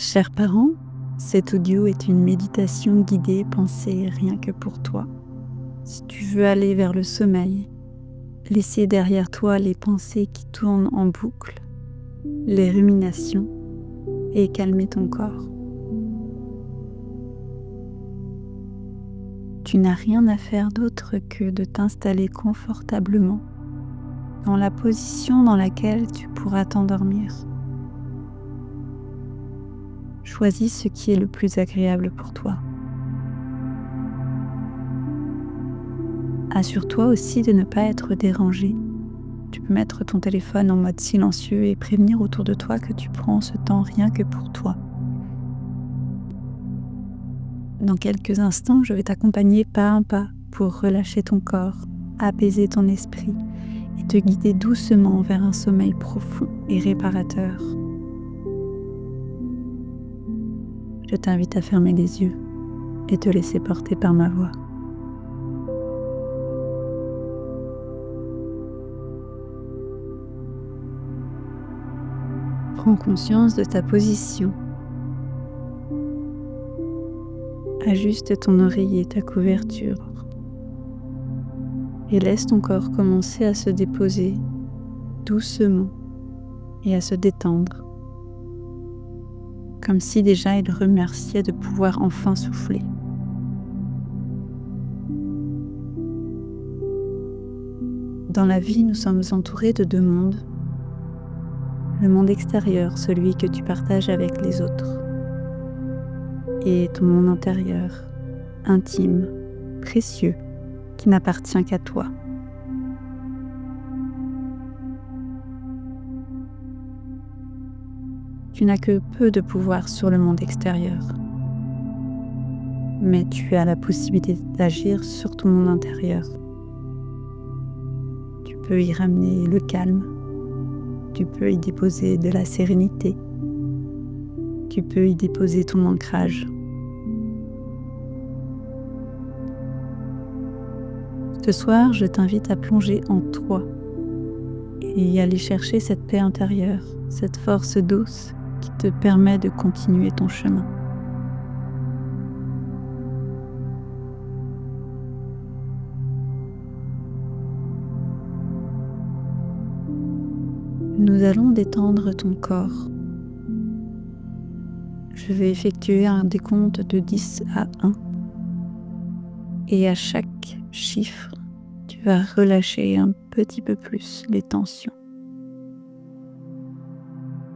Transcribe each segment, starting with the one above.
Chers parents, cet audio est une méditation guidée pensée rien que pour toi. Si tu veux aller vers le sommeil, laisser derrière toi les pensées qui tournent en boucle, les ruminations et calmer ton corps. Tu n'as rien à faire d'autre que de t'installer confortablement dans la position dans laquelle tu pourras t'endormir. Choisis ce qui est le plus agréable pour toi. Assure-toi aussi de ne pas être dérangé. Tu peux mettre ton téléphone en mode silencieux et prévenir autour de toi que tu prends ce temps rien que pour toi. Dans quelques instants, je vais t'accompagner pas à pas pour relâcher ton corps, apaiser ton esprit et te guider doucement vers un sommeil profond et réparateur. Je t'invite à fermer les yeux et te laisser porter par ma voix. Prends conscience de ta position. Ajuste ton oreiller et ta couverture et laisse ton corps commencer à se déposer doucement et à se détendre, comme si déjà il remerciait de pouvoir enfin souffler. Dans la vie, nous sommes entourés de deux mondes. Le monde extérieur, celui que tu partages avec les autres, et ton monde intérieur, intime, précieux, qui n'appartient qu'à toi. Tu n'as que peu de pouvoir sur le monde extérieur, mais tu as la possibilité d'agir sur ton monde intérieur. Tu peux y ramener le calme, tu peux y déposer de la sérénité, tu peux y déposer ton ancrage. Ce soir, je t'invite à plonger en toi et aller chercher cette paix intérieure, cette force douce qui te permet de continuer ton chemin. Nous allons détendre ton corps. Je vais effectuer un décompte de 10 à 1 et à chaque chiffre, tu vas relâcher un petit peu plus les tensions.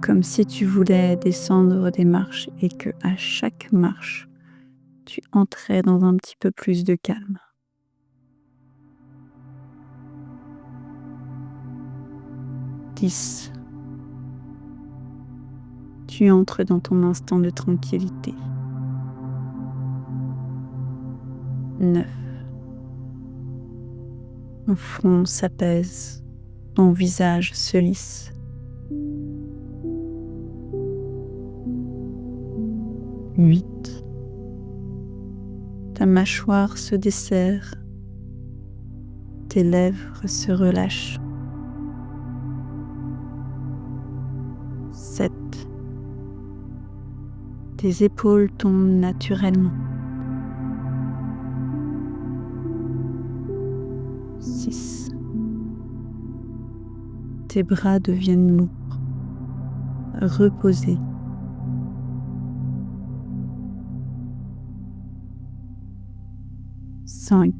Comme si tu voulais descendre des marches et que à chaque marche, tu entrais dans un petit peu plus de calme. 10. Tu entres dans ton instant de tranquillité. 9. Ton front s'apaise, ton visage se lisse. 8. Ta mâchoire se desserre, tes lèvres se relâchent. 7. Tes épaules tombent naturellement. 6. Tes bras deviennent lourds, reposés. 5.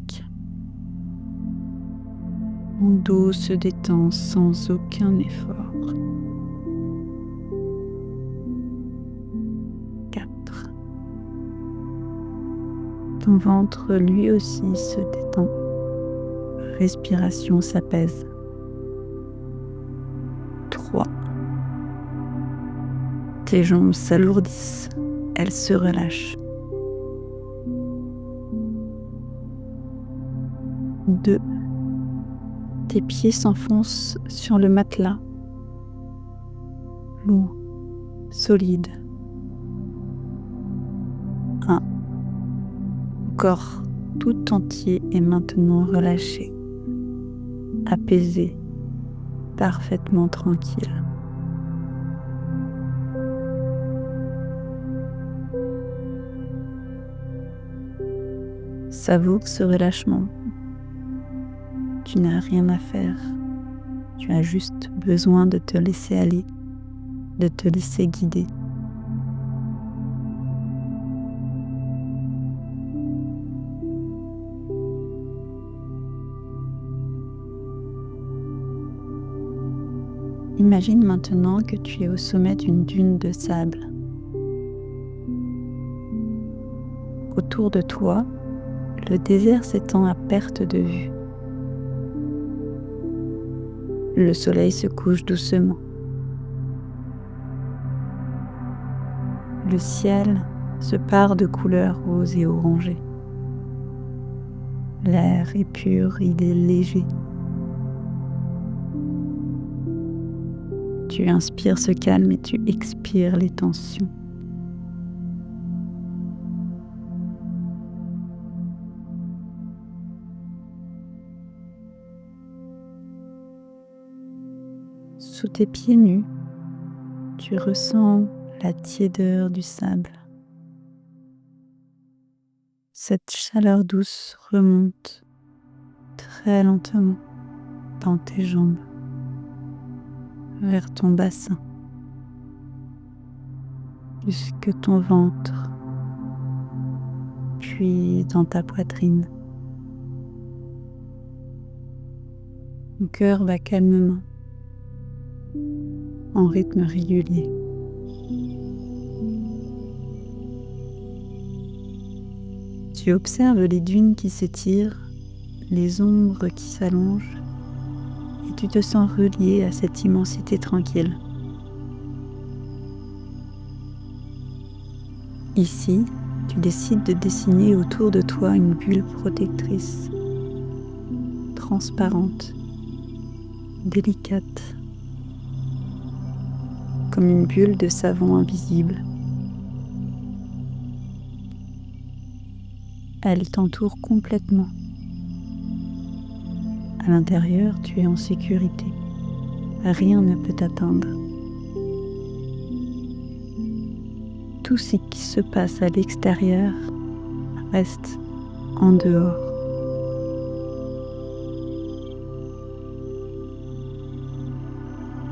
Ton dos se détend sans aucun effort. 4. Ton ventre lui aussi se détend. Respiration s'apaise. 3. Tes jambes s'alourdissent, elles se relâchent. 2. Tes pieds s'enfoncent sur le matelas, lourd, solide. 1. Ton corps tout entier est maintenant relâché, apaisé, parfaitement tranquille. Savoure ce relâchement. Tu n'as rien à faire. Tu as juste besoin de te laisser aller, de te laisser guider. Imagine maintenant que tu es au sommet d'une dune de sable. Autour de toi, le désert s'étend à perte de vue. Le soleil se couche doucement. Le ciel se pare de couleurs roses et orangées. L'air est pur, il est léger. Tu inspires ce calme et tu expires les tensions. Sous tes pieds nus, tu ressens la tiédeur du sable. Cette chaleur douce remonte très lentement dans tes jambes, vers ton bassin, jusque ton ventre, puis dans ta poitrine. Ton cœur bat calmement, en rythme régulier. Tu observes les dunes qui s'étirent, les ombres qui s'allongent, et tu te sens relié à cette immensité tranquille. Ici, tu décides de dessiner autour de toi une bulle protectrice, transparente, délicate, comme une bulle de savon invisible. Elle t'entoure complètement. À l'intérieur, tu es en sécurité. Rien ne peut t'atteindre. Tout ce qui se passe à l'extérieur reste en dehors.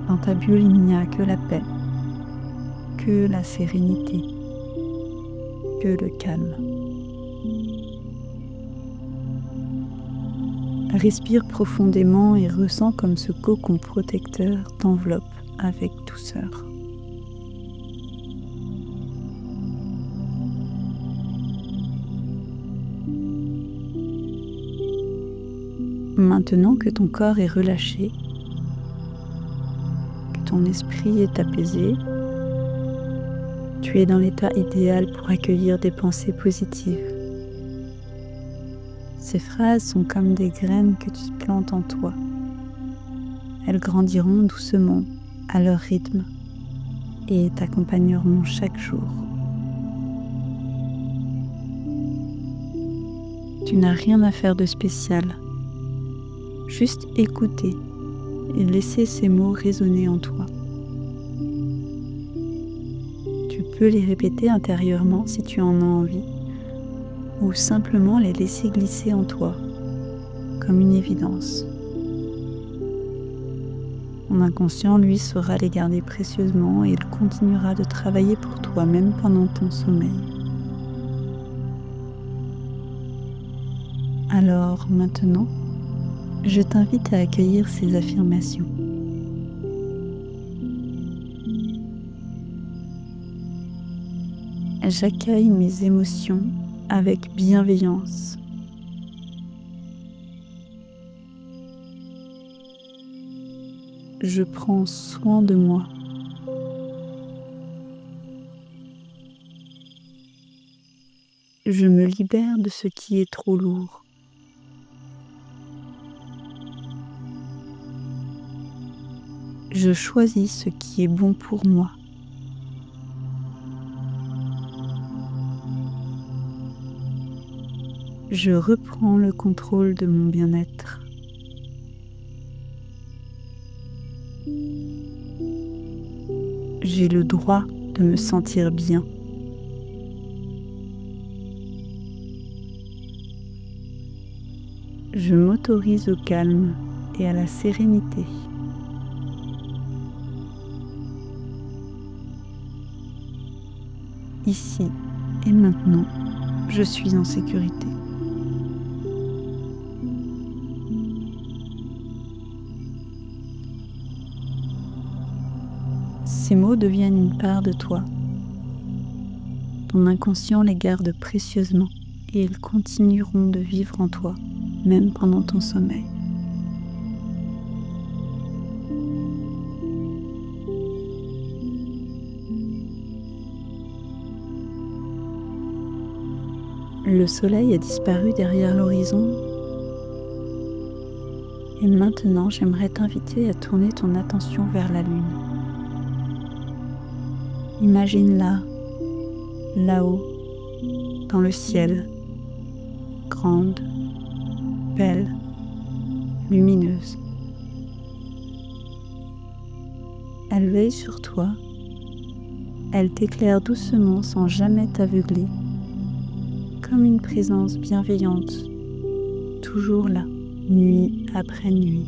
Dans ta bulle, il n'y a que la paix, que la sérénité, que le calme. Respire profondément et ressens comme ce cocon protecteur t'enveloppe avec douceur. Maintenant que ton corps est relâché, que ton esprit est apaisé, tu es dans l'état idéal pour accueillir des pensées positives. Ces phrases sont comme des graines que tu plantes en toi. Elles grandiront doucement, à leur rythme, et t'accompagneront chaque jour. Tu n'as rien à faire de spécial. Juste écouter et laisser ces mots résonner en toi. Tu peux les répéter intérieurement si tu en as envie, ou simplement les laisser glisser en toi, comme une évidence. Ton inconscient, lui, saura les garder précieusement et il continuera de travailler pour toi même pendant ton sommeil. Alors maintenant, je t'invite à accueillir ces affirmations. J'accueille mes émotions avec bienveillance. Je prends soin de moi. Je me libère de ce qui est trop lourd. Je choisis ce qui est bon pour moi. Je reprends le contrôle de mon bien-être. J'ai le droit de me sentir bien. Je m'autorise au calme et à la sérénité. Ici et maintenant, je suis en sécurité. Ces mots deviennent une part de toi. Ton inconscient les garde précieusement et ils continueront de vivre en toi, même pendant ton sommeil. Le soleil a disparu derrière l'horizon et maintenant j'aimerais t'inviter à tourner ton attention vers la lune. Imagine-la, là-haut, dans le ciel, grande, belle, lumineuse. Elle veille sur toi, elle t'éclaire doucement sans jamais t'aveugler, comme une présence bienveillante, toujours là, nuit après nuit.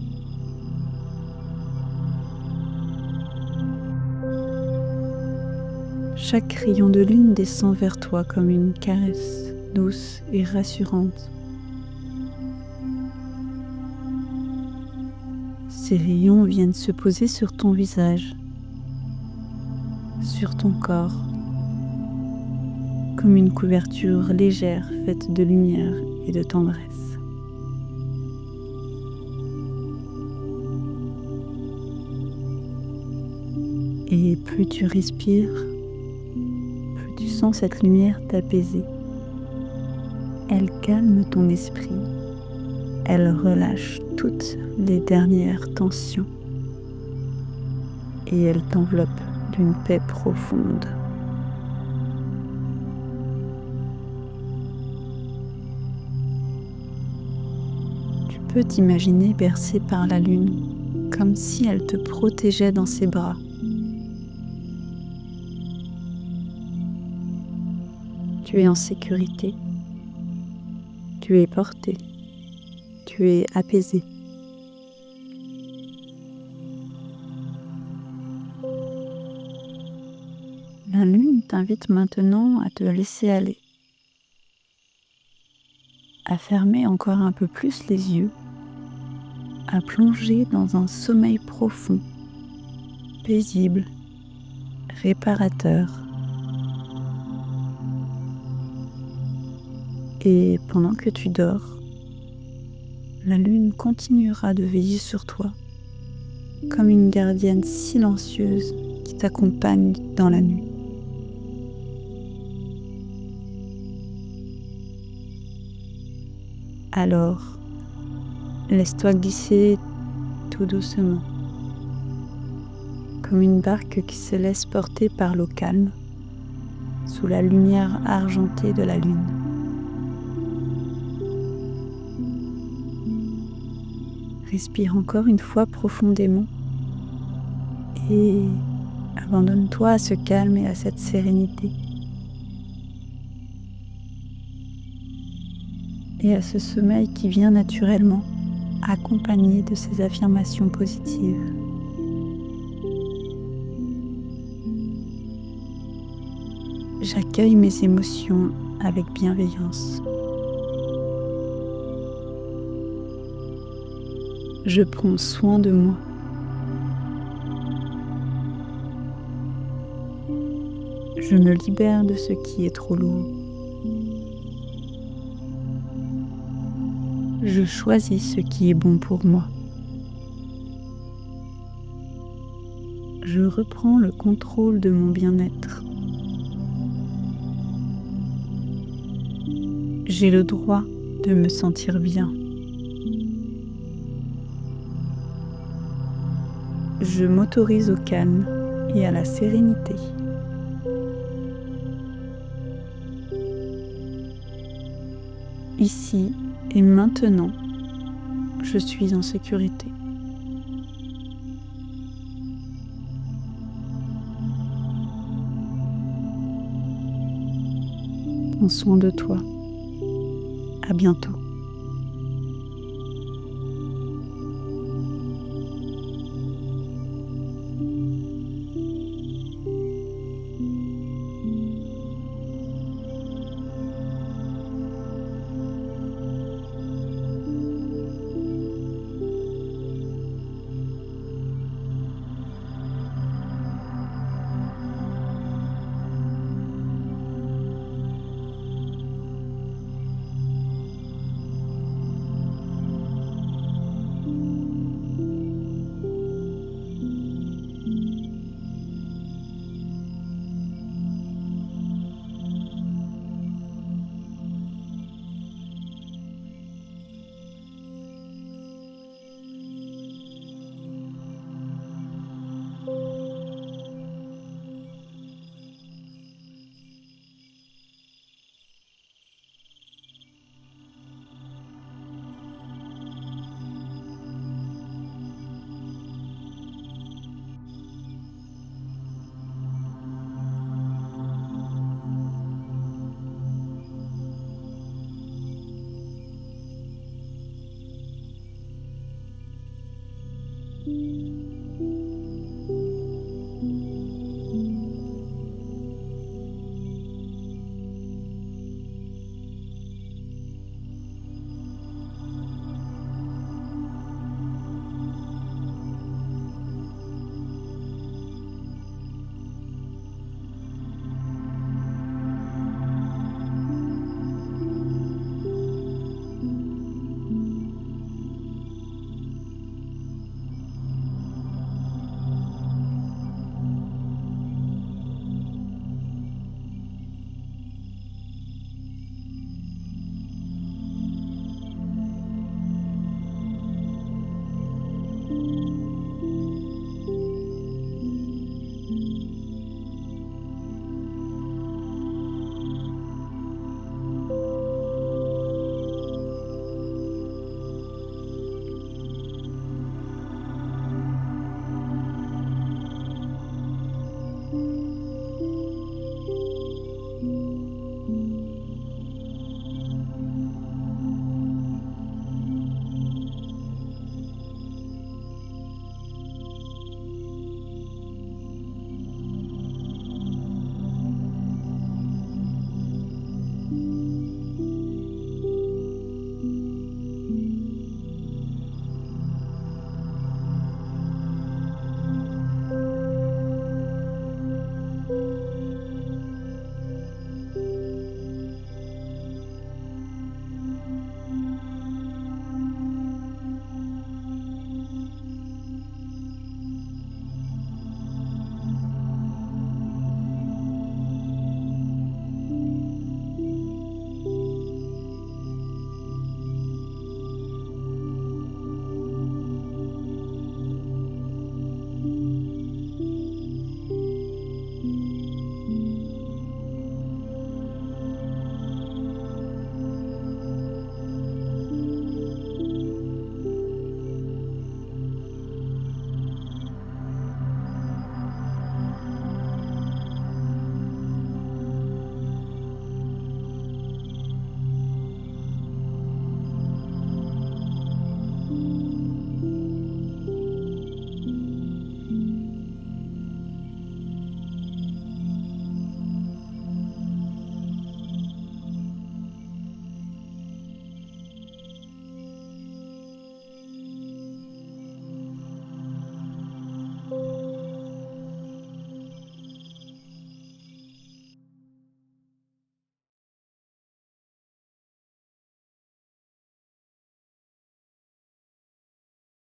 Chaque rayon de lune descend vers toi comme une caresse douce et rassurante. Ces rayons viennent se poser sur ton visage, sur ton corps, comme une couverture légère faite de lumière et de tendresse. Et plus tu respires, plus tu sens cette lumière t'apaiser. Elle calme ton esprit, elle relâche toutes les dernières tensions et elle t'enveloppe d'une paix profonde. Tu peux t'imaginer bercé par la lune, comme si elle te protégeait dans ses bras. Tu es en sécurité, tu es porté, tu es apaisé. La lune t'invite maintenant à te laisser aller, à fermer encore un peu plus les yeux, à plonger dans un sommeil profond, paisible, réparateur. Et pendant que tu dors, la lune continuera de veiller sur toi, comme une gardienne silencieuse qui t'accompagne dans la nuit. Alors, laisse-toi glisser tout doucement, comme une barque qui se laisse porter par l'eau calme, sous la lumière argentée de la lune. Respire encore une fois profondément et abandonne-toi à ce calme et à cette sérénité. Et à ce sommeil qui vient naturellement, accompagné de ces affirmations positives. J'accueille mes émotions avec bienveillance. Je prends soin de moi. Je me libère de ce qui est trop lourd. Je choisis ce qui est bon pour moi. Je reprends le contrôle de mon bien-être. J'ai le droit de me sentir bien. Je m'autorise au calme et à la sérénité. Ici et maintenant, je suis en sécurité. Prends soin de toi. À bientôt.